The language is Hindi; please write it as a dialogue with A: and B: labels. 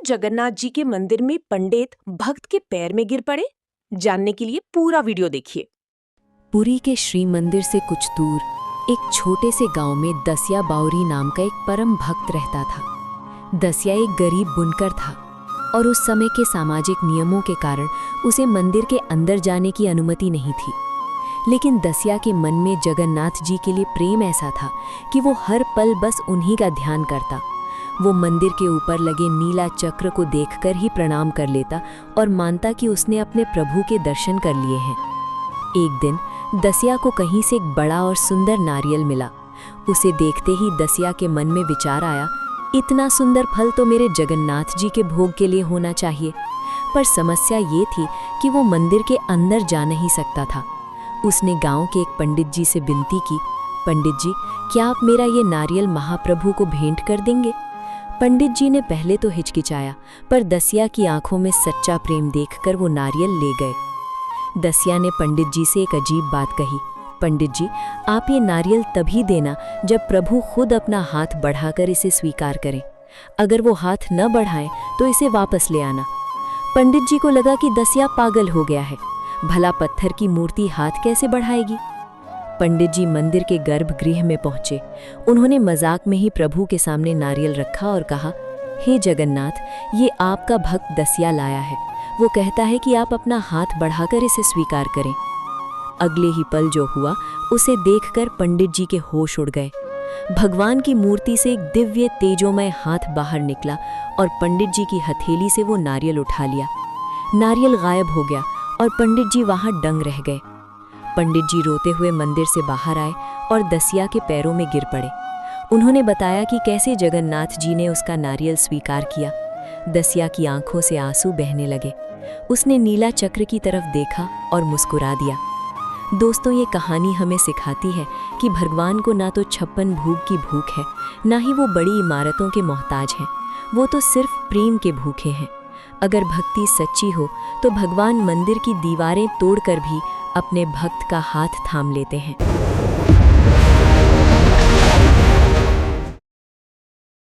A: जगन्नाथ जी के मंदिर में पंडित भक्त के पैर में गिर पड़े? जानने के लिए पूरा वीडियो देखिए।
B: पुरी के श्री मंदिर से कुछ दूर एक छोटे से गांव में दसिया बावरी नाम का एक परम भक्त रहता था। दसिया एक गरीब बुनकर था और उस समय के सामाजिक नियमों के कारण उसे मंदिर के अंदर जाने की अनुमति नहीं थी। लेकिन दसिया के मन में जगन्नाथ जी के लिए प्रेम ऐसा था कि वो हर पल बस उन्हीं का ध्यान करता। वो मंदिर के ऊपर लगे नीला चक्र को देखकर ही प्रणाम कर लेता और मानता कि उसने अपने प्रभु के दर्शन कर लिए हैं। एक दिन दसिया को कहीं से एक बड़ा और सुंदर नारियल मिला। उसे देखते ही दसिया के मन में विचार आया, इतना सुंदर फल तो मेरे जगन्नाथ जी के भोग के लिए होना चाहिए। पर समस्या ये थी कि वो मंदिर के अंदर जा नहीं सकता था। उसने गांव के एक पंडित जी से विनती की, पंडित जी, क्या आप मेरा ये नारियल महाप्रभु को भेंट कर देंगे? पंडित जी ने पहले तो हिचकिचाया, पर दसिया की आंखों में सच्चा प्रेम देखकर वो नारियल ले गए। दसिया ने पंडित जी से एक अजीब बात कही, पंडित जी, आप ये नारियल तभी देना जब प्रभु खुद अपना हाथ बढ़ाकर इसे स्वीकार करें। अगर वो हाथ न बढ़ाएं तो इसे वापस ले आना। पंडित जी को लगा कि दसिया पागल हो गया है, भला पत्थर की मूर्ति हाथ कैसे बढ़ाएगी। पंडित जी मंदिर के गर्भगृह में पहुंचे। उन्होंने मजाक में ही प्रभु के सामने नारियल रखा और कहा, हे जगन्नाथ, ये आपका भक्त दसिया लाया है। वो कहता है कि आप अपना हाथ बढ़ाकर इसे स्वीकार करें। अगले ही पल जो हुआ उसे देखकर पंडित जी के होश उड़ गए। भगवान की मूर्ति से एक दिव्य तेजोमय हाथ बाहर निकला और पंडित जी की हथेली से वो नारियल उठा लिया। नारियल गायब हो गया और पंडित जी वहां दंग रह गए। पंडित जी रोते हुए मंदिर से बाहर आए और दसिया के पैरों में गिर पड़े। उन्होंने बताया कि कैसे जगन्नाथ जी ने उसका नारियल स्वीकार किया। दसिया की आंखों से आंसू बहने लगे। उसने नीला चक्र की तरफ देखा और मुस्कुरा दिया। दोस्तों, ये कहानी हमें सिखाती है कि भगवान को ना तो 56 भोग की भूख है, ना ही वो बड़ी इमारतों के मोहताज हैं। वो तो सिर्फ प्रेम के भूखे हैं। अगर भक्ति सच्ची हो तो भगवान मंदिर की दीवारें तोड़कर भी अपने भक्त का हाथ थाम लेते हैं।